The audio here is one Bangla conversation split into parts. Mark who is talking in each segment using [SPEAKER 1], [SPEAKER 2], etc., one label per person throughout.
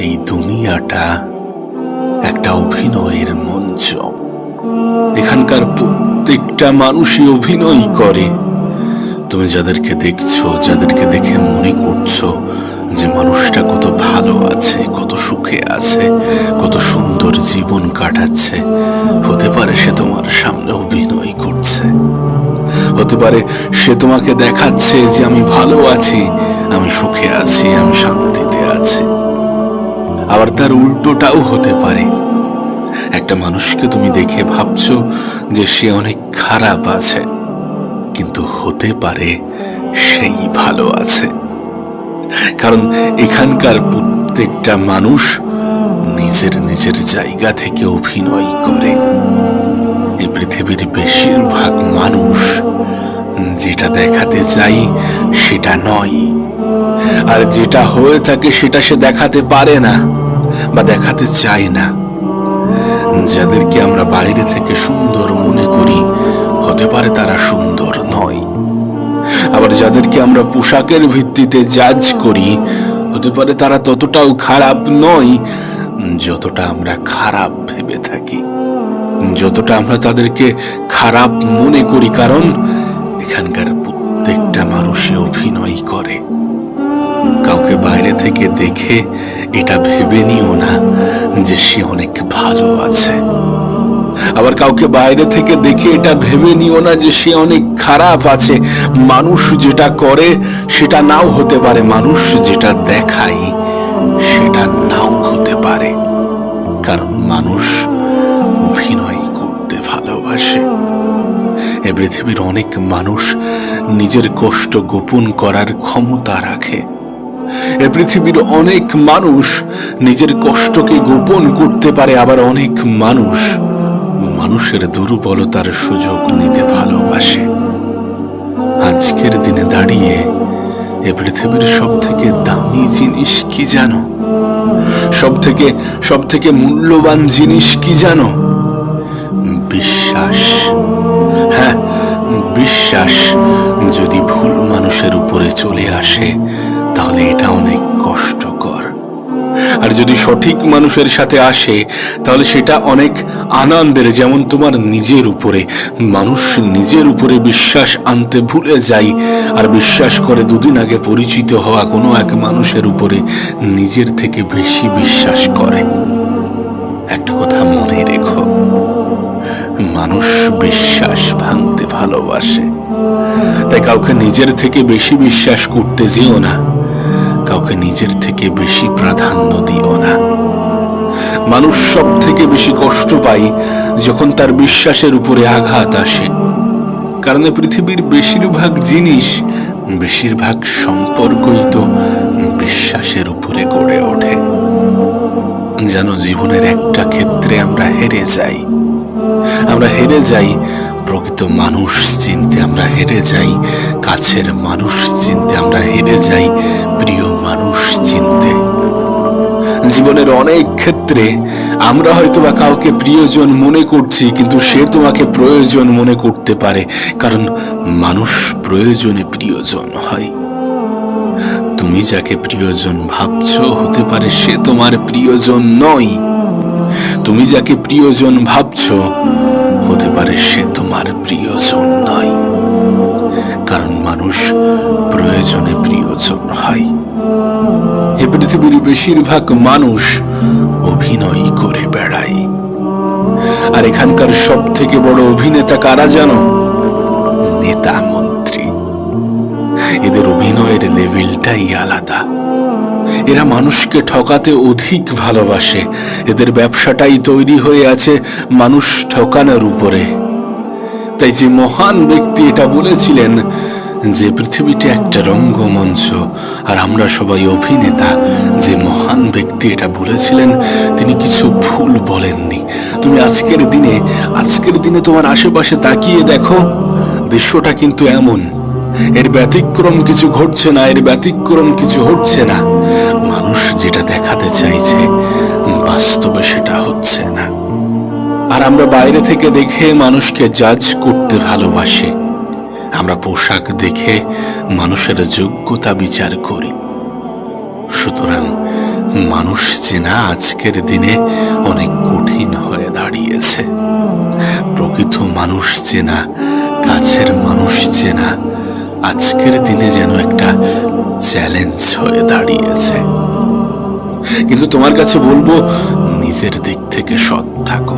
[SPEAKER 1] এই দুনিয়াটা একটা অভিনয়ের মঞ্চ। এখানকার প্রত্যেকটা মানুষই অভিনয় করে। তুমি যাদেরকে দেখছো, যাদেরকে দেখে মনে করছো যে মানুষটা কত ভালো আছে, কত সুখে আছে, কত সুন্দর জীবন কাটাচ্ছে, হতে পারে সে তোমার সামনে অভিনয় করছে। হতে পারে সে তোমাকে দেখাচ্ছে যে আমি ভালো আছি, আমি সুখে আছি, আমি শান্তিতে আছি। আবার তার উল্টোটাও হতে পারে। একটা মানুষকে তুমি দেখে ভাবছো যে সে অনেক খারাপ আছে, কিন্তু হতে পারে সেই ভালো আছে। কারণ এখানকার প্রত্যেকটা মানুষ নিজের নিজের জায়গা থেকে অভিনয় করে। এই পৃথিবীর বেশিরভাগ মানুষ যেটা দেখাতে চাই সেটা নয়, আর যেটা হয়ে থাকে সেটা সে দেখাতে পারে না বা দেখাতে চায় না। যাদেরকে আমরা বাইরে থেকে সুন্দর মনে করি, হতে পারে তারা সুন্দর নয়। আবার যাদেরকে আমরা পোশাকের ভিত্তিতে জাজ করি, হতে পারে তারা ততটাও খারাপ নয় যতটা আমরা খারাপ ভেবে থাকি, যতটা আমরা তাদেরকে খারাপ মনে করি। কারণ এখানকার প্রত্যেকটা মানুষই অভিনয় করে। কাউকে বাইরে থেকে দেখে এটা ভেবে নিও না যে সে অনেক ভালো আছে। আবার কাউকে বাইরে থেকে দেখে এটা ভেবে নিও না যে সে অনেক খারাপ আছে। মানুষ যেটা করে সেটা নাও হতে পারে, মানুষ যেটা দেখায় সেটা নাও হতে পারে। কারণ মানুষ অভিনয় করতে ভালোবাসে। এ পৃথিবীর অনেক মানুষ নিজের কষ্ট গোপন করার ক্ষমতা রাখে। এ পৃথিবীর অনেক মানুষ নিজের কষ্টকে গোপন করতে পারে। আবার অনেক মানুষ মানুষের দুর্বলতার সুযোগ নিতে ভালোবাসে। আজকের দিনে দাঁড়িয়ে এ পৃথিবীর সব থেকে দামি জিনিস কি জানো? সব থেকে মূল্যবান জিনিস কি জানো? বিশ্বাস। হ্যাঁ, বিশ্বাস যদি ভুল মানুষের উপরে চলে আসে তাহলে এটা অনেক কষ্টকর। আর যদি সঠিক মানুষের সাথে আসে তাহলে সেটা অনেক আনন্দের। যেমন তোমার নিজের উপরে, মানুষ নিজের উপরে বিশ্বাস আনতে ভুলে যায় আর বিশ্বাস করে দুদিন আগে পরিচিত হওয়া কোনো এক মানুষের উপরে নিজের থেকে বেশি বিশ্বাস করে। একটা কথা মনে রেখো, মানুষ বিশ্বাস ভাঙতে ভালোবাসে। তাই কাউকে নিজের থেকে বেশি বিশ্বাস করতে যেও না, কাউকে নিজের থেকে বেশি প্রাধান্য দিও না। মানুষ সব থেকে বেশি কষ্ট পায় যখন তার বিশ্বাসের উপরে আঘাত আসে। কারণ পৃথিবীর বেশিরভাগ জিনিস, বেশিরভাগ সম্পর্কই তো বিশ্বাসের উপরে গড়ে ওঠে। যেন জীবনের একটা ক্ষেত্রে আমরা হেরে যাই। আমরা হেরে যাই প্রকৃত মানুষ চিনতে, আমরা হেরে যাই কাছের মানুষ চিনতে, আমরা হেরে যাই প্রিয় মানুষ চিনতে। জীবনের অনেক ক্ষেত্রে আমরা হয়তোবা কাউকে প্রিয়জন মনে করছি, কিন্তু সে তোমাকে প্রয়োজন মনে করতে পারে। কারণ মানুষ প্রয়োজনে প্রিয়জন হয়। তুমি যাকে প্রিয়জন ভাবছো, হতে পারে সে তোমার প্রিয়জন নয়। তুমি যাকে প্রিয়জন ভাবছো, হতে পারে সে তোমার প্রিয়জন নয়। কারণ মানুষ প্রয়োজনে প্রিয়জন হয়। এ পৃথিবীর বেশিরভাগ মানুষ অভিনয় করে বেড়ায়। আর এখানকার সব থেকে বড় অভিনেতা কারা জানো? নেতা মন্ত্রী। এদের অভিনয়ের লেভেলটাই আলাদা। এরা মানুষকে ঠকাতে অধিক ভালোবাসে। এদের ব্যবসাটাই তৈরি হয়ে আছে মানুষ ঠকানোর উপরে। তাই যে মহান ব্যক্তি এটা বলেছিলেন যে পৃথিবীটা একটা রঙ্গমঞ্চ আর আমরা সবাই অভিনেতা, যে মহান ব্যক্তি এটা বলেছিলেন তিনি কিছু ভুল বলেননি। তুমি আজকের দিনে তোমার আশেপাশে তাকিয়ে দেখো, দৃশ্যটা কিন্তু এমন। এর ব্যতিক্রম কিছু ঘটছে না, এর ব্যতিক্রম কিছু হচ্ছে না। মানুষ যেটা দেখাতে চাইছে বাস্তবে সেটা হচ্ছে না। আর আমরা বাইরে থেকে দেখে মানুষকে জাজ করতে ভালোবাসি। আমরা পোশাক দেখে মানুষের যোগ্যতা বিচার করি। সুতরাং মানুষ চেনা আজকের দিনে অনেক কঠিন হয়ে দাঁড়িয়েছে। প্রকৃত মানুষ চেনা, কাছের মানুষ চেনা আজকের দিনে যেন একটা চ্যালেঞ্জ হয়ে দাঁড়িয়েছে। কিন্তু তোমার কাছে বলবো, নিজের দিক থেকে সৎ থাকো।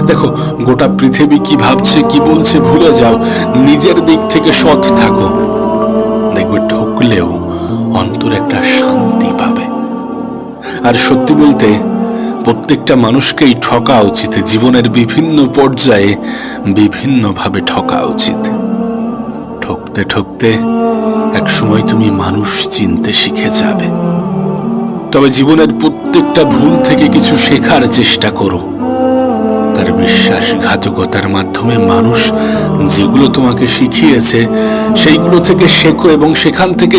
[SPEAKER 1] দেখো, গোটা পৃথিবী কি ভাবছে কি বলছে ভুলে যাও, নিজের দিক থেকে সৎ থাকো। দেখবে ঠকলেও অন্তর একটা শান্তি পাবে। আর সত্যি বলতে, প্রত্যেকটা মানুষকেই ঠকা উচিত। জীবনের বিভিন্ন পর্যায়ে বিভিন্নভাবে ঠকা উচিত। ঠকতে ঠকতে একসময় তুমি মানুষ চিনতে শিখে যাবে। তবে জীবনের প্রত্যেকটা ভুল থেকে কিছু শেখার চেষ্টা করো। তার বিশ্বাসঘাতকতার মাধ্যমে মানুষ যেগুলো তোমাকে শিখিয়েছে সেইগুলো থেকে শেখো, এবং সেখান থেকে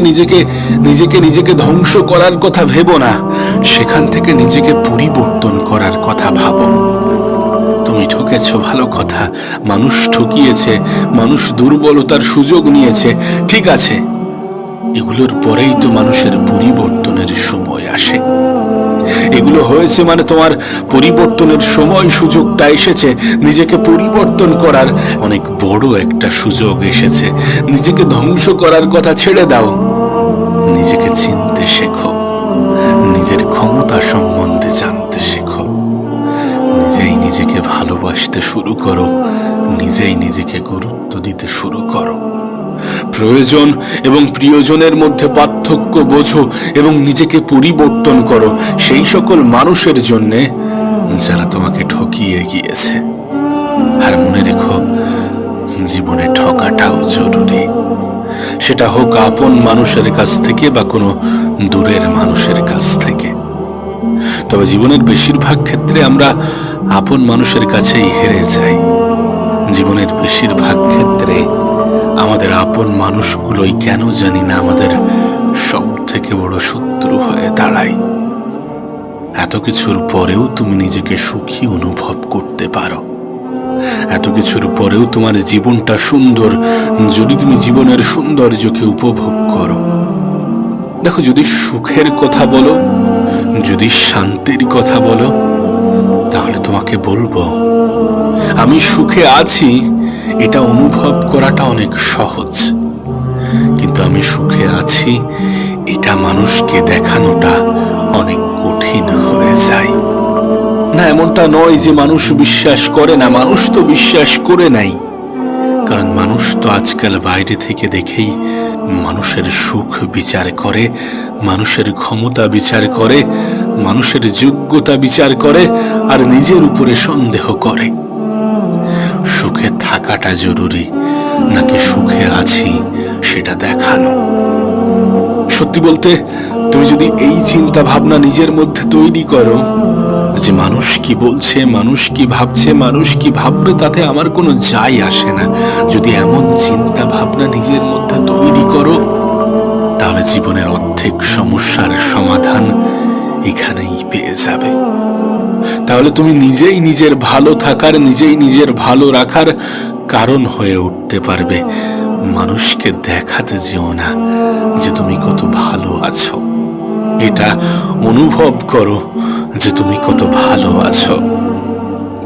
[SPEAKER 1] নিজেকে ধ্বংস করার কথা ভেবো না, সেখান থেকে নিজেকে পরিবর্তন করার কথা ভাবো। তুমি ঠকেছ, ভালো কথা, মানুষ ঠকিয়েছে, মানুষ দুর্বলতার সুযোগ নিয়েছে, ঠিক আছে। এগুলোর পরেই তো মানুষের পরিবর্তনের সময় আসে। এগুলো হয়েছে মানে তোমার পরিবর্তনের সময়, সুযোগটা এসেছে। নিজেকে পরিবর্তন করার অনেক বড় একটা সুযোগ এসেছে। নিজেকে ধ্বংস করার কথা ছেড়ে দাও, নিজেকে চিনতে শেখো, নিজের ক্ষমতা সম্বন্ধে জানতে শেখো, নিজেই নিজেকে ভালোবাসতে শুরু করো, নিজেই নিজেকে গুরুত্ব দিতে শুরু করো। প্রয়োজন এবং প্রিয়জনের মধ্যে পার্থক্য বোঝো এবং নিজেকে পরিবর্তন করো সেই সকল মানুষের জন্যে যারা তোমাকে ঠকিয়ে গিয়েছে। আর মনে রেখো, জীবনে ঠকাটাও জরুরি। সেটা হোক আপন মানুষের কাছ থেকে বা কোনো দূরের মানুষের কাছ থেকে। তবে জীবনের বেশিরভাগ ক্ষেত্রে আমরা আপন মানুষের কাছেই হেরে যাই। জীবনের বেশিরভাগ ক্ষেত্রে আমাদের আপন মানুষগুলোই কেন জানি না আমাদের সব থেকে বড় শত্রু হয়ে দাঁড়ায়। এত কিছুর পরেও তুমি নিজেকে সুখী অনুভব করতে পারো। এত কিছুর পরেও তোমার জীবনটা সুন্দর যদি তুমি জীবনের সৌন্দর্যকে উপভোগ করো। দেখো, যদি সুখের কথা বলো, যদি শান্তির কথা বলো, তাহলে তোমাকে বলবো, আমি সুখে আছি এটা অনুভব করাটা অনেক সহজ, কিন্তু আমি সুখে আছি এটা মানুষকে দেখানোটা অনেক কঠিন হয়ে যায়। না, এমনটা নয় যে মানুষ বিশ্বাস করে না, মানুষ তো বিশ্বাস করে নাই। কারণ মানুষ তো আজকাল বাইরে থেকে দেখেই মানুষের সুখ বিচার করে, মানুষের ক্ষমতা বিচার করে, মানুষের যোগ্যতা বিচার করে, আর নিজের উপরে সন্দেহ করে। সুখে থাকাটা জরুরি নাকি সুখে আছি সেটা দেখানো? সত্যি বলতে, তুমি যদি এই চিন্তা ভাবনা নিজের মধ্যে তৈরি করো যে মানুষ কি বলছে, মানুষ কি ভাবছে, মানুষ কি ভাববে তাতে আমার কোনো যায় আসে না, যদি এমন চিন্তা ভাবনা নিজের মধ্যে তৈরি করো, তাহলে জীবনের অর্ধেক সমস্যার সমাধান এখানেই পেয়ে যাবে। তাহলে তুমি নিজেই নিজের ভালো থাকার, নিজেই নিজের ভালো রাখার কারণ হয়ে উঠতে পারবে। মানুষকে দেখাতে যেও না যে তুমি কত ভালো আছো, এটা অনুভব করো যে তুমি কত ভালো আছো।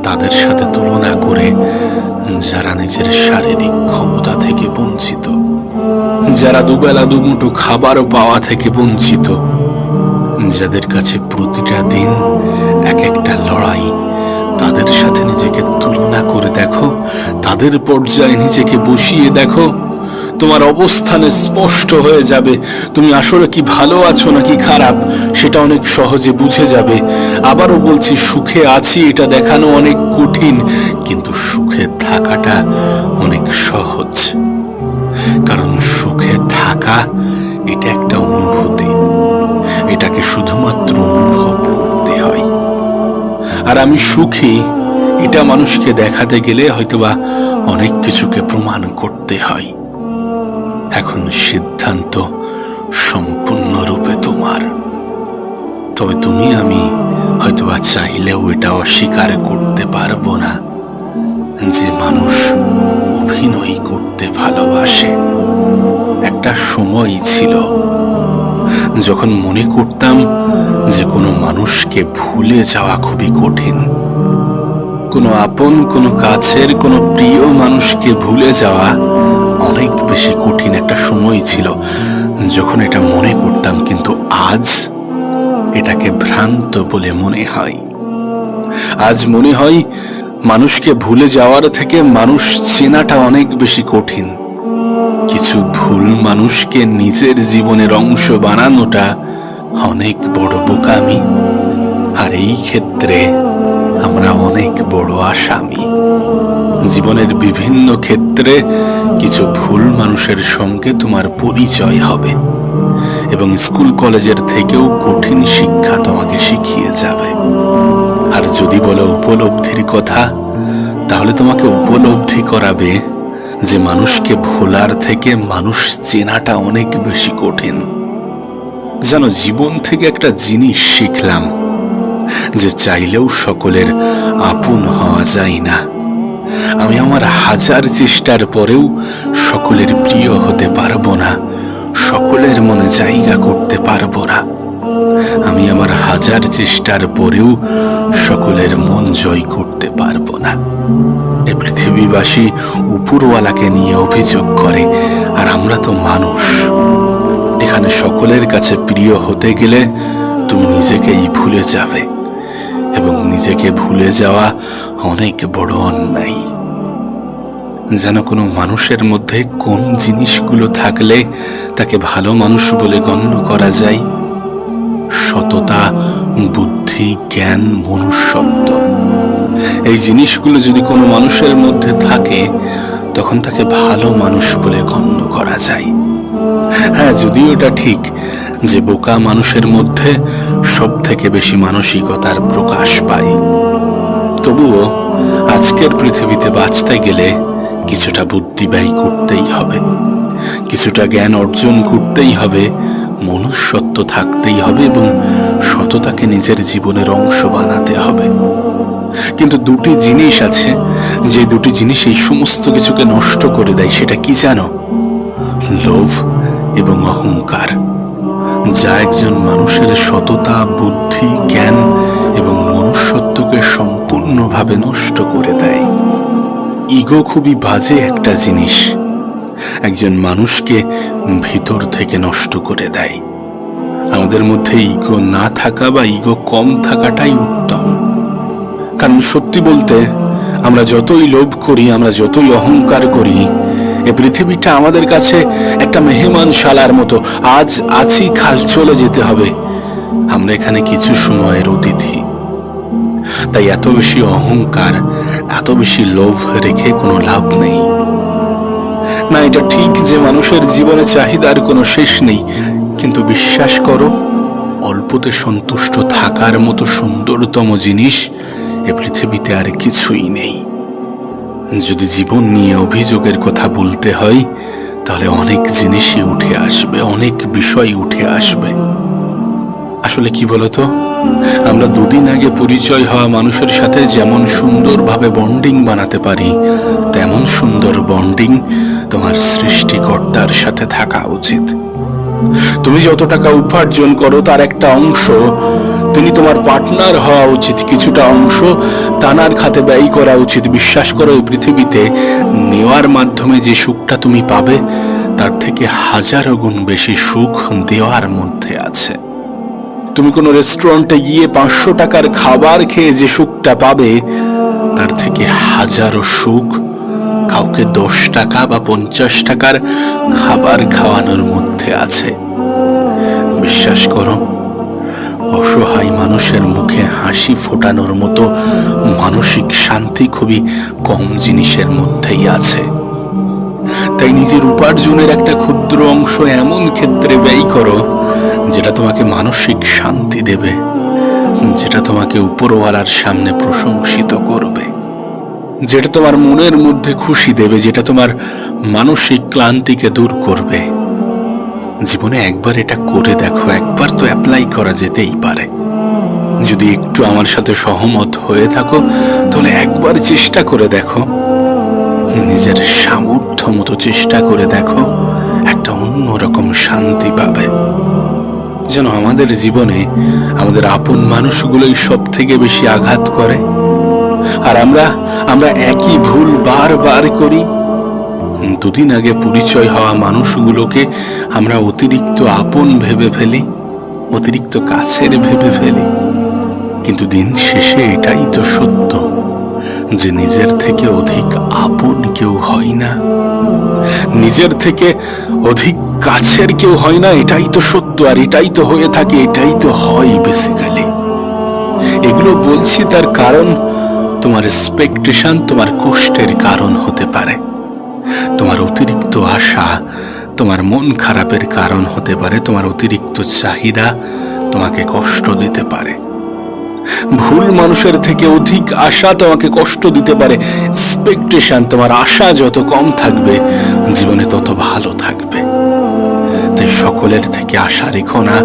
[SPEAKER 1] তাদের সাথে তুলনা করে যারা নিজের শারীরিক ক্ষমতা থেকে বঞ্চিত, যারা দুবেলা দুমুঠো খাবার পাওয়া থেকে বঞ্চিত, যাদের কাছে প্রতিটা দিন এক একটা লড়াই, তাদের সাথে নিজেকে তুলনা করে দেখো, তাদের পর্যায়ে নিজেকে বসিয়ে দেখো, তোমার অবস্থানে স্পষ্ট হয়ে যাবে তুমি আসলে কি ভালো আছো নাকি খারাপ, সেটা অনেক সহজে বুঝে যাবে। আবারও বলছি, সুখে আছি এটা দেখানো অনেক কঠিন, কিন্তু সুখে থাকাটা অনেক সহজ। কারণ সুখে থাকা এটা একটা অনুভূতি, এটাকে শুধুমাত্র অনুভব করতে হয়। আর আমি সুখী এটা মানুষকে দেখাতে গেলে হয়তোবা অনেক কিছুকে প্রমাণ করতে হয়। এখন সিদ্ধান্ত সম্পূর্ণরূপে তোমার। তবে তুমি আমি হয়তোবা চাইলেও এটা অস্বীকার করতে পারবো না যে মানুষ অভিনয় করতে ভালোবাসে। একটা সময় ছিল যখন মনে করতাম যে কোনো মানুষকে ভুলে যাওয়া খুবই কঠিন, কোনো আপন, কোনো কাছের, কোনো প্রিয় মানুষকে ভুলে যাওয়া অনেক বেশি কঠিন একটা সময় ছিল যখন এটা মনে করতাম। কিন্তু আজ এটাকে ভ্রান্ত বলে মনে হয়। আজ মনে হয় মানুষকে ভুলে যাওয়ার থেকে মানুষ চেনাটা অনেক বেশি কঠিন। কিছু ভুল মানুষকে নিজের জীবনের অংশ বানানোটা অনেক বড় বোকামি, আর এই ক্ষেত্রে আমরা অনেক বড় আসামি। জীবনের বিভিন্ন ক্ষেত্রে কিছু ভুল মানুষের সঙ্গে তোমার পরিচয় হবে এবং স্কুল কলেজের থেকেও কঠিন শিক্ষা তোমাকে শিখিয়ে যাবে। আর যদি বলো উপলব্ধির কথা, তাহলে তোমাকে উপলব্ধি করাবে যে মানুষকে ভোলার থেকে মানুষ চেনাটা অনেক বেশি কঠিন। জানো, জীবন থেকে একটা জিনিস শিখলাম যে চাইলেও সকলের আপন হওয়া যায় না। আমি আমার হাজার চেষ্টার পরেও সকলের প্রিয় হতে পারবো না, সকলের মনে জায়গা করতে পারবো না। আমি আমার হাজার চেষ্টার পরেও সকলের মন জয় করতে পারবো না। এই পৃথিবীবাসী উপরওয়ালাকে নিয়ে অভিযোগ করে, আর আমরা তো মানুষ। এখানে সকলের কাছে প্রিয় হতে গেলে তুমি নিজেকেই ভুলে যাবে, এবং নিজেকে ভুলে যাওয়া অনেক বড় অন্যায়। যেন কোনো মানুষের মধ্যে কোন জিনিসগুলো থাকলে তাকে ভালো মানুষ বলে গণ্য করা যায়? সততা, বুদ্ধি, জ্ঞান, মনুষ্যত্ব। এই জিনিসগুলো যদি কোনো মানুষের মধ্যে থাকে তখন তাকে ভালো মানুষ বলে গণ্য করা যায়। হ্যাঁ, যদিও এটা ঠিক যে বোকা মানুষের মধ্যে সব থেকে বেশি মানসিকতার প্রকাশ পায়, তবুও আজকের পৃথিবীতে বাঁচতে গেলে কিছুটা বুদ্ধি ব্যয় করতেই হবে, কিছুটা জ্ঞান অর্জন করতেই হবে, মনুষ্যত্ব থাকতেই হবে এবং সততাকে নিজের জীবনের অংশ বানাতে হবে। কিন্তু দুটি জিনিস আছে, যে দুটি জিনিস এই সমস্ত কিছুকে নষ্ট করে দেয়। সেটা কি জানো? লোভ এবং অহংকার, যা একজন মানুষের সততা, বুদ্ধি, জ্ঞান এবং মনুষ্যত্বকে সম্পূর্ণভাবে নষ্ট করে দেয়। ইগো খুবই বাজে একটা জিনিস, একজন মানুষকে ভিতর থেকে নষ্ট করে দেয়। আমাদের মধ্যে ইগো না থাকা বা ইগো কম থাকাটাই উত্তম। কারণ সত্যি বলতে, আমরা যতই লোভ করি, আমরা যতই অহংকার করি, এই পৃথিবীটা আমাদের কাছে একটা মেহমানশালার মতো। আজ আছি, কাল চলে যেতে হবে। আমরা এখানে কিছু সময়ের অতিথি। তাই এত বেশি অহংকার, এত বেশি লোভ রেখে কোনো লাভ নেই। না, এটা ঠিক যে মানুষের জীবনে চাহিদার কোনো শেষ নেই, কিন্তু বিশ্বাস করো, অল্পতে সন্তুষ্ট থাকার মতো সুন্দরতম জিনিস এ পৃথিবীতে আর কিছুই নেই। যদি জীবন নিয়ে অভিযোগের কথা বলতে হয়, তাহলে অনেক জিনিসই উঠে আসবে, অনেক বিষয় উঠে আসবে। আসলে কি বলতো, আমরা দুদিন আগে পরিচয় হওয়া মানুষের সাথে যেমন সুন্দরভাবে বন্ডিং বানাতে পারি, তেমন সুন্দর বন্ডিং তোমার সৃষ্টিকর্তার সাথে থাকা উচিত। তুমি যত টাকা উপার্জন করো তার একটা অংশ তিনি তোমার পার্টনার হওয়া উচিত, কিছুটা অংশ তানার খাতে ব্যয় করা উচিত। বিশ্বাস করো, এই পৃথিবীতে নেওয়ার মাধ্যমে যে সুখটা তুমি পাবে তার থেকে হাজারো গুণ বেশি সুখ দেওয়ার মধ্যে আছে। তুমি কোনো রেস্টুরেন্টে গিয়ে 500 টাকার খাবার খেয়ে যে সুখটা পাবে তার থেকে হাজারো সুখ কাউকে 10 টাকা বা 50 টাকার খাবার খাওয়ানোর মধ্যে আছে। বিশ্বাস করো, অসহায় মানুষের মুখে হাসি ফোটানোর মতো মানসিক শান্তি খুবই কম জিনিসের মধ্যেই আছে। তাই নিজের উপার্জনের একটা ক্ষুদ্র অংশ এমন ক্ষেত্রে ব্যয় করো যেটা তোমাকে মানসিক শান্তি দেবে, যেটা তোমাকে উপরওয়ালার সামনে প্রশংসিত করবে, যেটা তোমার মনের মধ্যে খুশি দেবে, যেটা তোমার মানসিক ক্লান্তিকে দূর করবে। জীবনে একবার এটা করে দেখো, একবার তো অ্যাপ্লাই করা যেতেই পারে। যদি একটু আমার সাথে সহমত হয়ে থাকো তাহলে একবার চেষ্টা করে দেখো, নিজের সামর্থ্য মতো চেষ্টা করে দেখো, একটা অন্যরকম শান্তি পাবে। যেন আমাদের জীবনে আমাদের আপন মানুষগুলোই সব থেকে বেশি আঘাত করে, আর আমরা একই ভুল বারবার করি। দুদিন আগে পরিচয় হওয়া মানুষগুলোকে আমরা অতিরিক্ত আপন ভেবে ফেলি, অতিরিক্ত কাছের ভেবে ফেলি। কিন্তু দিন শেষে এটাই তো সত্য যে নিজের থেকে অধিক আপন কেউ হয় না, নিজের থেকে অধিক কাছের কেউ হয় না। এটাই তো সত্য, আর এটাই তো হয়ে থাকে, এটাই তো হয় বেসিক্যালি। এগুলো বলছি তার কারণ তোমার এক্সপেকটেশন তোমার কষ্টের কারণ হতে পারে, তোমার অতিরিক্ত আশা তোমার মন খারাপের কারণ হতে পারে, তোমার অতিরিক্ত চাহিদা তোমাকে কষ্ট দিতে পারে। ভুল মানুষের থেকে অধিক আশা তোমাকে কষ্ট দিতে পারে। এক্সপেকটেশন, তোমার আশা যত কম থাকবে জীবনে তত ভালো থাকবে। তাই সকলের থেকে আশা রেখো না,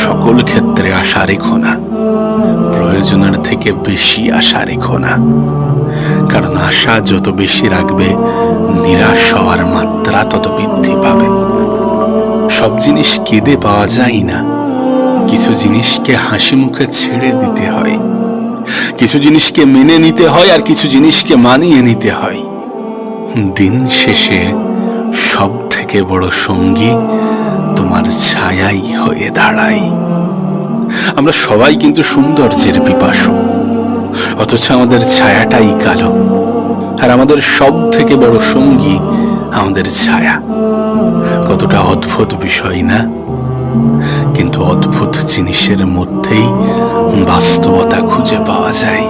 [SPEAKER 1] সকল ক্ষেত্রে আশা রেখো না, প্রয়োজনের থেকে বেশি আশা রেখো না। কারণ আশা যত বেশি রাখবে নিরাশ হওয়ার মাত্রা তত বৃদ্ধি পাবে। সব জিনিস কেঁদে পাওয়া যায় না, কিছু জিনিসকে হাসি মুখে ছেড়ে দিতে হয়, কিছু জিনিসকে মেনে নিতে হয়, আর কিছু জিনিসকে মানিয়ে নিতে হয়। দিন শেষে সব থেকে বড় সঙ্গী তোমার ছায়াই হয়ে দাঁড়ায়। আমরা সবাই কিন্তু সৌন্দর্যের পিপাসু, অথচ আমাদের ছায়াটাই কালো। আর আমাদের সব থেকে বড় সঙ্গী আমাদের ছায়া। কতটা অদ্ভুত বিষয় না? কিন্তু অদ্ভুত জিনিসের মধ্যেই বাস্তবতা খুঁজে পাওয়া যায়,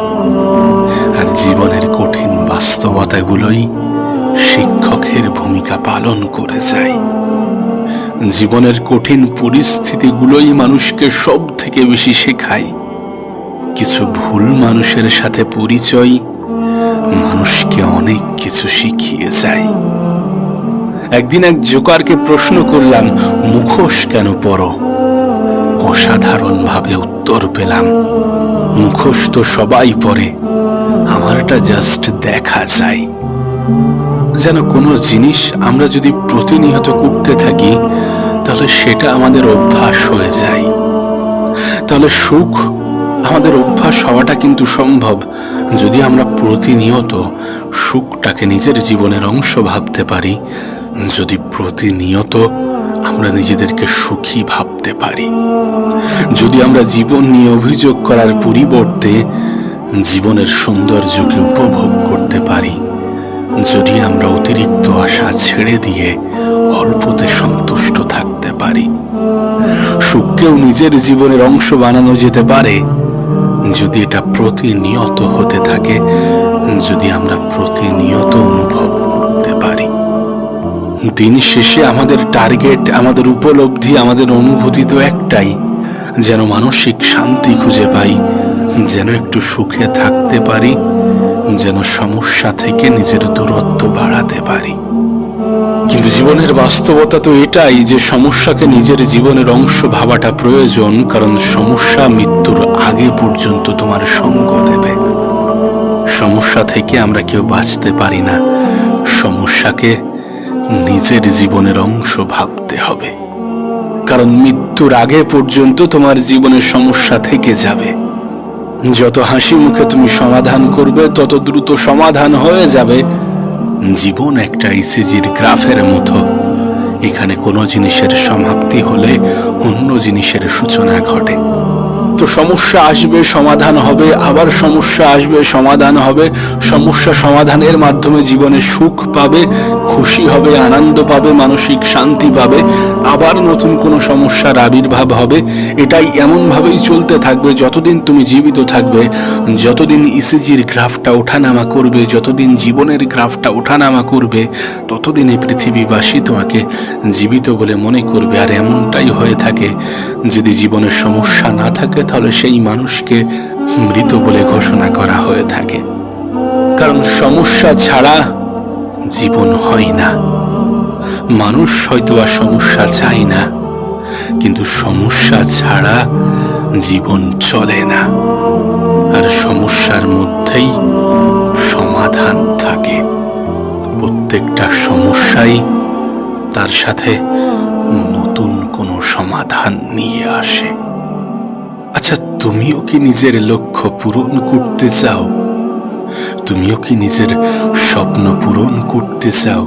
[SPEAKER 1] আর জীবনের কঠিন বাস্তবতাগুলোই শিক্ষকের ভূমিকা পালন করে যায়। জীবনের কঠিন পরিস্থিতিগুলোই মানুষকে সব থেকে বেশি শেখায়। কিছু ভুল মানুষের সাথে পরিচয় মানুষকে অনেক কিছু শিখিয়ে যায়। একদিন এক জোকারকে প্রশ্ন করলাম, মুখোশ কেন পরো? অসাধারণ ভাবে উত্তর পেলাম, মুখোশ তো সবাই পরে, আমারটা জাস্ট দেখা যায়। যেন কোনো জিনিস আমরা যদি প্রতিনিয়ত করতে থাকি তাহলে সেটা আমাদের অভ্যাস হয়ে যায়। তাহলে সুখ আমাদের অভ্যাস হওয়াটা কিন্তু সম্ভব যদি আমরা প্রতিনিয়ত সুখটাকে নিজের জীবনের অংশ ভাবতে পারি, যদি প্রতিনিয়ত আমরা নিজেদেরকে সুখী ভাবতে পারি, যদি আমরা জীবন নিয়ে অভিযোগ করার পরিবর্তে জীবনের সৌন্দর্যকে উপভোগ করতে পারি, যদি আমরা অতিরিক্ত আশা ছেড়ে দিয়ে অল্পতে সন্তুষ্ট থাকতে পারি। সুখকেও নিজের জীবনের অংশ বানানো যেতে পারে যদি এটা প্রতিনিয়ত হতে থাকে, যদি আমরা প্রতিনিয়ত অনুভব করতে পারি। দিন শেষে আমাদের টার্গেট, আমাদের উপলব্ধি, আমাদের অনুভূতি তো একটাই, যেন মানসিক শান্তি খুঁজে পাই, যেন একটু সুখে থাকতে পারি, যেন সমস্যা থেকে নিজের দূরত্ব বাড়াতে পারি। কিন্তু জীবনের বাস্তবতা তো এটাই যে সমস্যাকে নিজের জীবনের অংশ ভাবাটা প্রয়োজন, কারণ সমস্যা মৃত্যুর আগে পর্যন্ত তোমার সঙ্গ দেবে। সমস্যা থেকে আমরা কেউ বাঁচতে পারি না, সমস্যাকে নিজের জীবনের অংশ ভাবতে হবে, কারণ মৃত্যুর আগে পর্যন্ত তোমার জীবনের সমস্যা থেকে যাবে। যত হাসি মুখে তুমি সমাধান করবে তত দ্রুত সমাধান হয়ে যাবে। জীবন একটা ইসিজির গ্রাফের মতো, এখানে কোনো জিনিসের সমাপ্তি হলে অন্য জিনিসের সূচনা ঘটে। তো সমস্যা আসবে, সমাধান হবে, আবার সমস্যা আসবে, সমাধান হবে। সমস্যা সমাধানের মাধ্যমে জীবনে সুখ পাবে, খুশি হবে, আনন্দ পাবে, মানসিক শান্তি পাবে, আবার নতুন কোনো সমস্যার আবির্ভাব হবে। এটাই এমনভাবেই চলতে থাকবে যতদিন তুমি জীবিত থাকবে, যতদিন ইসিজির গ্রাফটা ওঠানামা করবে, যতদিন জীবনের গ্রাফটা ওঠানামা করবে, ততদিন এই পৃথিবীবাসী তোমাকে জীবিত বলে মনে করবে। আর এমনটাই হয়ে থাকে, যদি জীবনের সমস্যা না থাকে তাহলে সেই মানুষকে মৃত বলে ঘোষণা করা হয়ে থাকে। কারণ সমস্যা ছাড়া জীবন হয় না। মানুষ হয়তো আর সমস্যা চায় না, কিন্তু সমস্যা ছাড়া জীবন চলে না। আর সমস্যার মধ্যেই সমাধান থাকে। প্রত্যেকটা সমস্যাই তার সাথে নতুন কোনো সমাধান নিয়ে আসে। আচ্ছা, তুমিও কি নিজের লক্ষ্য পূরণ করতে চাও? তুমিও কি নিজের স্বপ্ন পূরণ করতে চাও?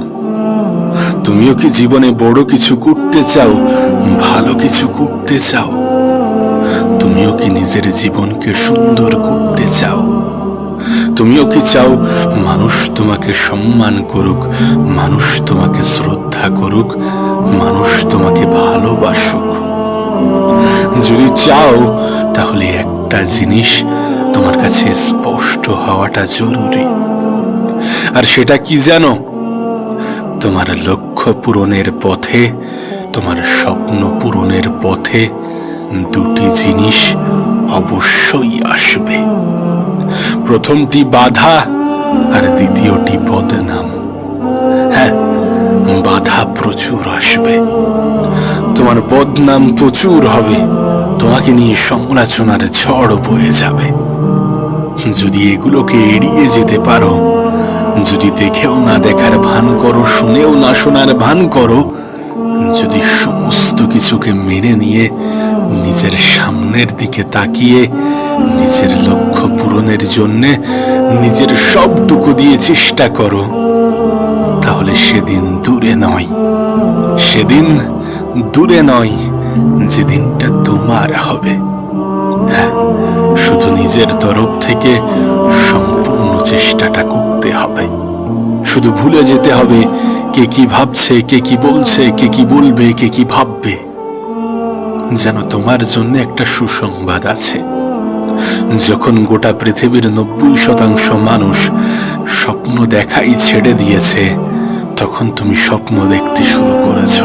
[SPEAKER 1] তুমিও কি জীবনে বড় কিছু করতে চাও, ভালো কিছু করতে চাও? তুমিও কি নিজের জীবনকে সুন্দর করতে চাও? তুমিও কি চাও মানুষ তোমাকে সম্মান করুক, মানুষ তোমাকে শ্রদ্ধা করুক, মানুষ তোমাকে ভালোবাসুক? যদি চাও তাহলে একটা জিনিস তোমার কাছে স্পষ্ট হওয়াটা জরুরি। আর সেটা কি জানো? তোমার লক্ষ্য পূরণের পথে, তোমার স্বপ্ন পূরণের পথে দুটি জিনিস অবশ্যই আসবে। প্রথমটি বাধা, আর দ্বিতীয়টি বদনাম। হ্যাঁ, বাধা প্রচুর আসবে, তোমার বদনাম প্রচুর হবে, তোমাকে নিয়ে সমালোচনার ঝড় বয়ে যাবে। যদি এগুলোকে এড়িয়ে যেতে পারো, যদি দেখেও না দেখার ভান করো, শুনেও না শোনার ভান করো, যদি সমস্ত কিছুকে মেনে নিয়ে নিজের সামনের দিকে তাকিয়ে নিজের লক্ষ্য পূরণের জন্য নিজের সবটুকু দিয়ে চেষ্টা করো, তাহলে সেদিন দূরে নয়, সেদিন দূরে নয় যেদিনটা তোমার হবে। হ্যাঁ, শুধু নিজের তরফ থেকে সম্পূর্ণ চেষ্টাটা করতে হবে। শুধু ভুলে যেতে হবে কে কি ভাবছে, কে কি বলছে, কে কি বলবে, কে কি ভাববে। যেন তোমার জন্য একটা সুসংবাদ আছে। যখন গোটা পৃথিবীর 90% মানুষ স্বপ্ন দেখাই ছেড়ে দিয়েছে, তখন তুমি স্বপ্ন দেখতে শুরু করেছ।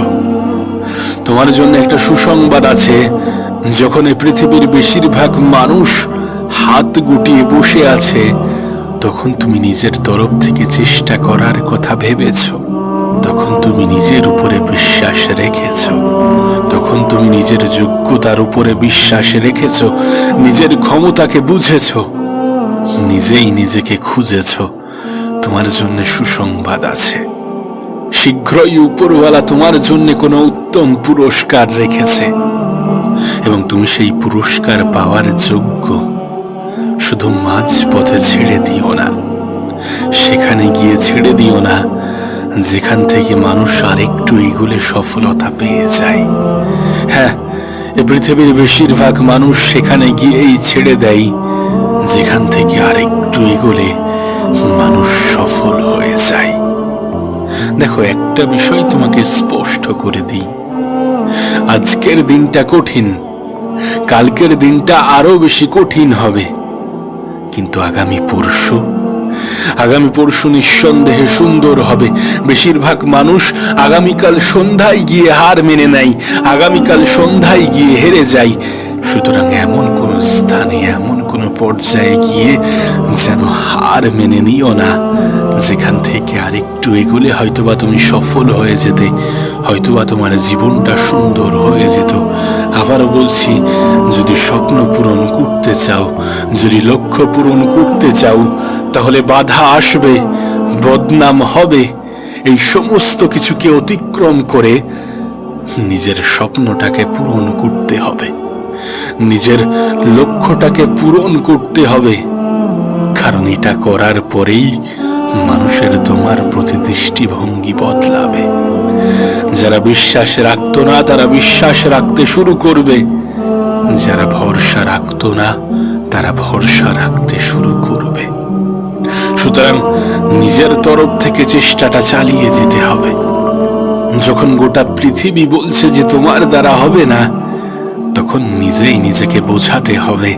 [SPEAKER 1] তোমার জন্য একটা সুসংবাদ আছে। যখন এই পৃথিবীর বেশিরভাগ মানুষ হাত গুটিয়ে বসে আছে, তখন তুমি নিজের তরফ থেকে চেষ্টা করার কথা ভেবেছ, তখন তুমি নিজের উপরে বিশ্বাস রেখেছ, তখন তুমি নিজের যোগ্যতার উপরে বিশ্বাস রেখেছ, নিজের ক্ষমতাকে বুঝেছ, নিজেই নিজেকে খুঁজেছ। তোমার জন্য সুসংবাদ আছে। শীঘ্রই উপরওয়ালা তোমার জন্য কোনো উত্তম পুরস্কার রেখেছে, এবং তুমি সেই পুরস্কার পাওয়ার যোগ্য। শুধু মাঝ পথে ছেড়ে দিও না, সেখানে গিয়ে ছেড়ে দিও না যেখান থেকে মানুষ আরেকটু এগুলে সফলতা পেয়ে যায়। হ্যাঁ, এ পৃথিবীর বেশিরভাগ মানুষ সেখানে গিয়েই ছেড়ে দেয় যেখান থেকে আরেকটু এগোলে মানুষ সফল হয়ে যায়। দেখো, একটা বিষয় তোমাকে স্পষ্ট করে দিই, আজকের দিনটা কঠিন, কালকের দিনটা আরো বেশি কঠিন হবে, কিন্তু আগামী পরশু নিঃসন্দেহে সুন্দর হবে। বেশিরভাগ মানুষ আগামীকাল সন্ধ্যায় গিয়ে হার মেনে নেয়, আগামীকাল সন্ধ্যায় গিয়ে হেরে যায়। সুতরাং এমন কোন স্থানে, এমন কোন পর্যায়ে গিয়ে যেন হার মেনে নিও না যেখান থেকে আরেকটু এগুলে হয়তোবা তুমি সফল হয়ে যেতে, হয়তোবা তোমার জীবনটা সুন্দর হয়ে যেত। আবারও বলছি, যদি স্বপ্ন পূরণ করতে চাও, যদি লক্ষ্য পূরণ করতে চাও, তাহলে বাধা আসবে, বদনাম হবে। এই সমস্ত কিছুকে অতিক্রম করে নিজের স্বপ্নটাকে পূরণ করতে হবে, নিজের লক্ষ্যটাকে পূরণ করতে হবে। কারণ এটা করার পরেই মানুষের তোমার প্রতি দৃষ্টিভঙ্গি বদলাবে। যারা বিশ্বাস রাখতো না তারা বিশ্বাস রাখতে শুরু করবে, যারা ভরসা রাখতো না তারা ভরসা রাখতে শুরু করবে। সুতরাং নিজের তরফ থেকে চেষ্টাটা চালিয়ে যেতে হবে। যখন গোটা পৃথিবী বলছে যে তোমার দ্বারা হবে না, তখন নিজেই নিজেকে বোঝাতে হবে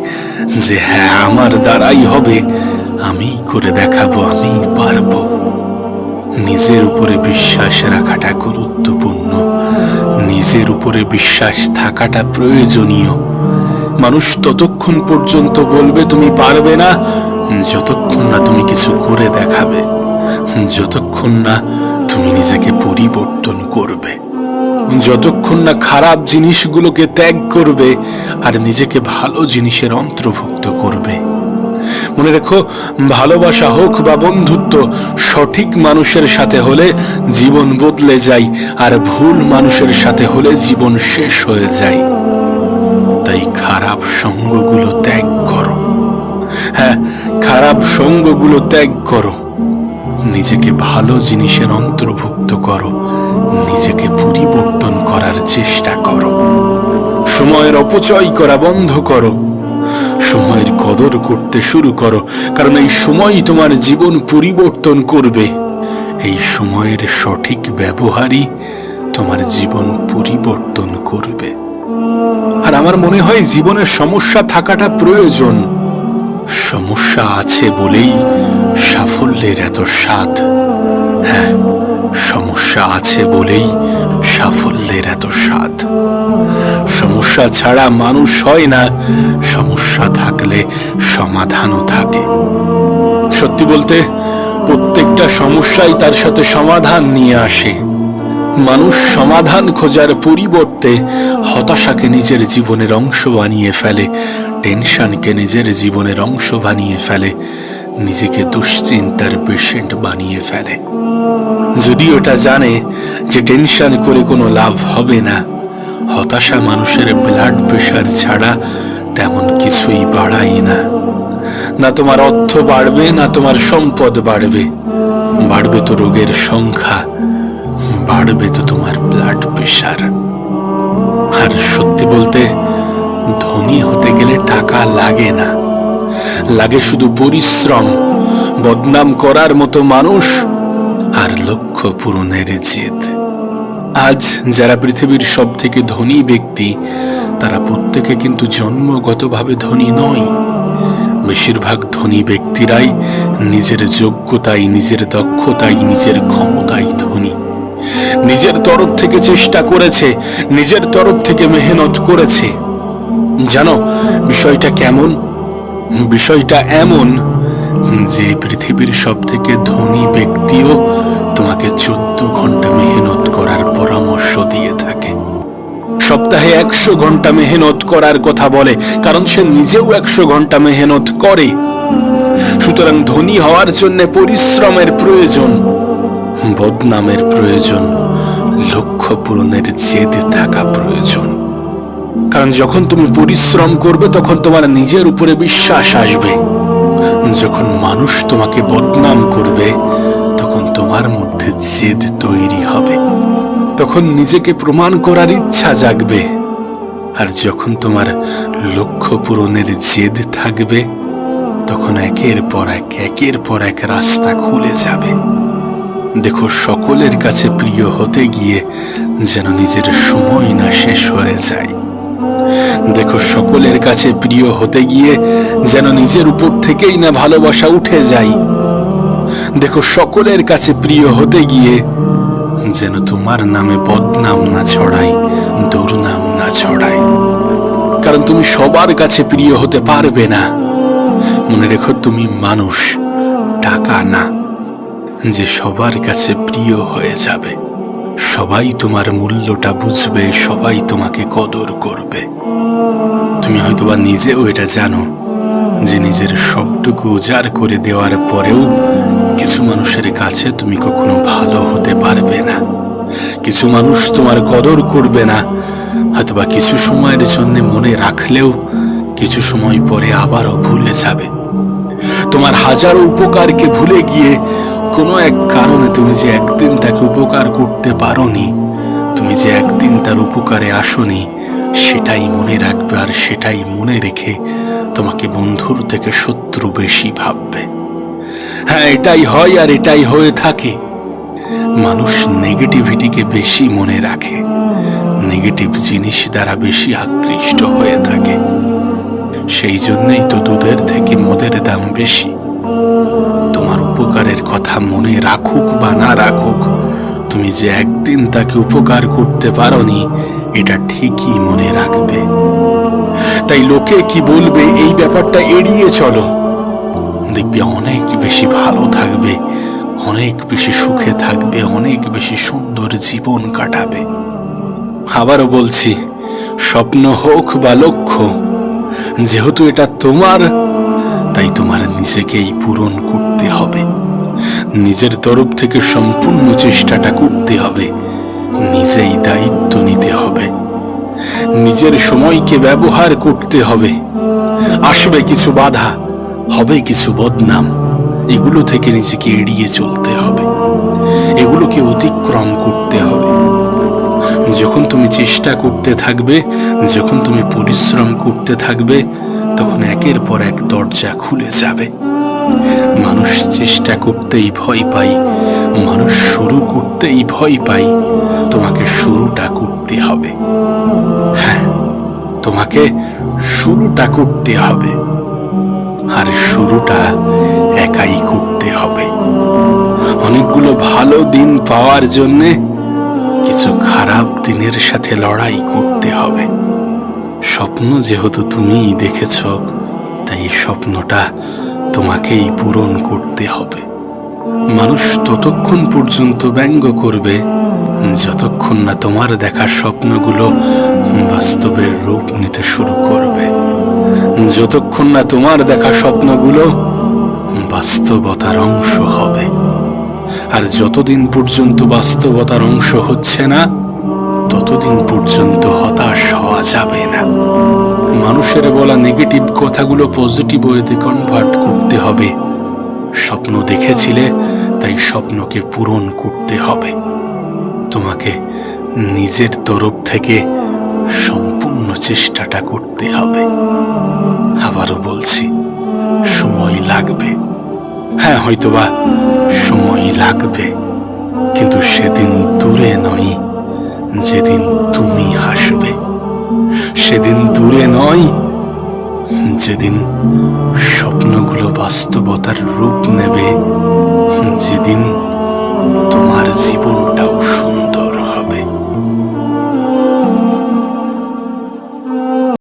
[SPEAKER 1] যে হ্যাঁ, আমার দ্বারাই হবে, আমি করে দেখাবো, আমি পারবো। নিজের উপরে বিশ্বাস রাখাটা গুরুত্বপূর্ণ, নিজের উপরে বিশ্বাস থাকাটা প্রয়োজনীয়। মানুষ ততক্ষণ পর্যন্ত বলবে তুমি পারবে না যতক্ষণ না তুমি কিছু করে দেখাবে, যতক্ষণ না তুমি নিজেকে পরিবর্তন করবে, যতক্ষণ না খারাপ জিনিসগুলোকে ত্যাগ করবে আর নিজেকে ভালো জিনিসের অন্তর্ভুক্ত করবে। মনে রেখো, ভালোবাসা হোক বা বন্ধুত্ব, সঠিক মানুষের সাথে হলে জীবন বদলে যায়, আর ভুল মানুষের সাথে হলে জীবন শেষ হয়ে যায়। তাই খারাপ সঙ্গগুলো ত্যাগ করো। হ্যাঁ, খারাপ সঙ্গগুলো ত্যাগ করো। নিজেকে ভালো জিনিসের অন্তর্ভুক্ত করো, নিজেকে পরিবর্তন করার চেষ্টা করো। সময়ের অপচয় করা বন্ধ করো, সময়ের কদর করতে শুরু করো, কারণ এই সময়ই তোমার জীবন পরিবর্তন করবে। এই সময়ের সঠিক ব্যবহারই তোমার জীবন পরিবর্তন করবে। আর আমার মনে হয় জীবনের সমস্যা থাকাটা প্রয়োজন। সমস্যা আছে বলেই সাফল্যের এত স্বাদ। হ্যাঁ, সমস্যা আছে বলেই সাফল্যের এত স্বাদ। সমস্যা ছাড়া মানুষ হয় না, সমস্যা থাকলে সমাধানও থাকে। সত্যি বলতে, প্রত্যেকটা সমস্যাই তার সাথে সমাধান নিয়ে আসে। মানুষ সমাধান খোঁজার পরিবর্তে হতাশাকে নিজের জীবনের অংশ বানিয়ে ফেলে, টেনশনকে নিজের জীবনের অংশ বানিয়ে ফেলে, নিজেকে দুশ্চিন্তার পেশেন্ট বানিয়ে ফেলে। যদিও এটা জানে যে টেনশন করে কোনো লাভ হবে না। হতাশা মানুষের ব্লাড প্রেশার ছাড়া তেমন কিছুই বাড়ায় না। না তোমার অর্থ বাড়বে, না তোমার সম্পদ বাড়বে। বাড়বে তো রোগের সংখ্যা, বাড়বে তো তোমার ব্লাড প্রেশার। আর সত্যি বলতে, ধনী হতে গেলে টাকা লাগে না, লাগে শুধু পরিশ্রম, বদনাম করার মতো মানুষ আর লক্ষ্য পূরণের জেদ। আজ যারা পৃথিবীর সব থেকে ধনী ব্যক্তি, তারা প্রত্যেকে কিন্তু জন্মগতভাবে ধনী নয়। বেশিরভাগ ধনী ব্যক্তিরাই নিজের যোগ্যতায়, নিজের দক্ষতায়, নিজের ক্ষমতায় ধনী। নিজের তরফ থেকে চেষ্টা করেছে, নিজের তরফ থেকে মেহনত করেছে। জানো বিষয়টা কেমন? বিষয়টা এমন যে পৃথিবীর সব থেকে ধনী ব্যক্তিও তোমাকে 14 ঘন্টা মেহনত করার পরামর্শ দিয়ে থাকে। সপ্তাহে 100 ঘন্টা মেহনত করার কথা বলে, কারণ সে নিজেও 100 ঘন্টা মেহনত করে। সুতরাং ধনী হওয়ার জন্য পরিশ্রমের প্রয়োজন, বদনামের প্রয়োজন, লক্ষ্য পূরণের জেদ থাকা প্রয়োজন। কারণ যখন তুমি পরিশ্রম করবে তখন তোমার নিজের উপরে বিশ্বাস আসবে। যখন মানুষ তোমাকে বদনাম করবে তখন তোমার মধ্যে জেদ তৈরি হবে, তখন নিজেকে প্রমাণ করার ইচ্ছা জাগবে। আর যখন তোমার লক্ষ্য পূরণের জেদ থাকবে তখন একের পর এক রাস্তা খুলে যাবে। দেখো, সকলের কাছে প্রিয় হতে গিয়ে যেন নিজের সময় না শেষ হয়ে যায়। দেখো, সকলের কাছে প্রিয় হতে গিয়ে যেন নিজের উপর থেকেই না ভালোবাসা উঠে যায়। দেখো, সকলের কাছে প্রিয় হতে গিয়ে যেন তোমার নামে বদনাম না ছড়ায়, দুর্নাম না ছড়ায়। কারণ তুমি সবার কাছে প্রিয় হতে পারবে না। মনে রেখো, তুমি মানুষ, টাকা না, যে সবার কাছে প্রিয় হয়ে যাবে। সবাই তোমার মূল্যটা বুঝবে, সবাই তোমাকে কদর করবে। তুমি হয়তোবা নিজেও এটা জানো যে নিজের সবটুকু উজাড় করে দেওয়ার পরেও কিছু মানুষের কাছে তুমি কখনো ভালো হতে পারবে না। কিছু মানুষ তোমার কদর করবে না। হয়তোবা কিছু সময়ের জন্য মনে রাখলেও কিছু সময় পরে আবারও ভুলে যাবে। তোমার হাজারো উপকারকে ভুলে গিয়ে কোনো এক কারণে তুমি যে একদিন তাকে উপকার করতে পারোনি, তুমি যে একদিন তার উপকারে আসোনি, সেটাই মনে রাখবে। আর সেটাই মনে রেখে তোমাকে বন্ধুর থেকে শত্রু বেশি ভাববে। হ্যাঁ, এটাই হয় আর এটাই হয়ে থাকে। মানুষ নেগেটিভিটিকে বেশি মনে রাখে, নেগেটিভ জিনিস দ্বারা বেশি আকৃষ্ট হয়ে থাকে। সেই জন্যই তো দুধের থেকে মদের দাম বেশি। তোমার উপকারের কথা মনে রাখুক বা না রাখুক, তুমি যে একদিন তাকে উপকার করতে পারোনি এটা ঠিকই মনে রাখবে। তাই লোকে কি বলবে এই ব্যাপারটা এড়িয়ে চলো, দেখবে অনেক বেশি ভালো থাকবে, অনেক বেশি সুখে থাকবে, অনেক বেশি সুন্দর জীবন কাটাবে। আবারও বলছি, স্বপ্ন হোক বা লক্ষ্য, যেহেতু এটা তোমার, তাই তাই তোমার নিজেকেই পূরণ করতে হবে, নিজের তরফ থেকে সম্পূর্ণ চেষ্টাটা করতে হবে, নিজেই দায়িত্ব নিতে হবে, নিজের সময়কে ব্যবহার করতে হবে। আসবে কিছু বাধা, হবে কিছু বদনাম, এগুলো থেকে নিজেকে এড়িয়ে চলতে হবে, এগুলোকে অতিক্রম করতে হবে। যখন তুমি চেষ্টা করতে থাকবে, যখন তুমি পরিশ্রম করতে থাকবে, তখন একের পর এক দরজা খুলে যাবে। মানুষ চেষ্টা করতেই ভয় পায়, মানুষ শুরু করতেই ভয় পায়। তোমাকে শুরুটা করতে হবে। হ্যাঁ, তোমাকে শুরুটা করতে হবে, আর শুরুটা একাই করতে হবে। অনেকগুলো ভালো দিন পাওয়ার জন্যে কিছু খারাপ দিনের সাথে লড়াই করতে হবে। স্বপ্ন যেহেতু তুমিই দেখেছ, তাই স্বপ্নটা তোমাকেই পূরণ করতে হবে। মানুষ ততক্ষণ পর্যন্ত ব্যঙ্গ করবে যতক্ষণ না তোমার দেখা স্বপ্নগুলো বাস্তবের রূপ নিতে শুরু করবে, যতক্ষণ না তোমার দেখা স্বপ্নগুলো বাস্তবতার অংশ হবে। আর যতদিন পর্যন্ত বাস্তবতার অংশ হচ্ছে না, ততদিন পর্যন্ত হতাশ হওয়া যাবে না। মানুষের বলা নেগেটিভ কথাগুলো পজিটিভ ওয়েতে কনভার্ট করতে হবে। স্বপ্ন দেখেছিলে, তাই স্বপ্নকে পূরণ করতে হবে। তোমাকে নিজের তরফ থেকে সম্পূর্ণ চেষ্টাটা করতে হবে। আবারও বলছি, সময় লাগবে। হ্যাঁ, হয়তোবা সময় লাগবে, কিন্তু সেদিন দূরে নয় যেদিন তুমি হাসবে, সেদিন দূরে নয় যেদিন স্বপ্নগুলো বাস্তবতার রূপ নেবে, যেদিন তোমার জীবনটাও সুন্দর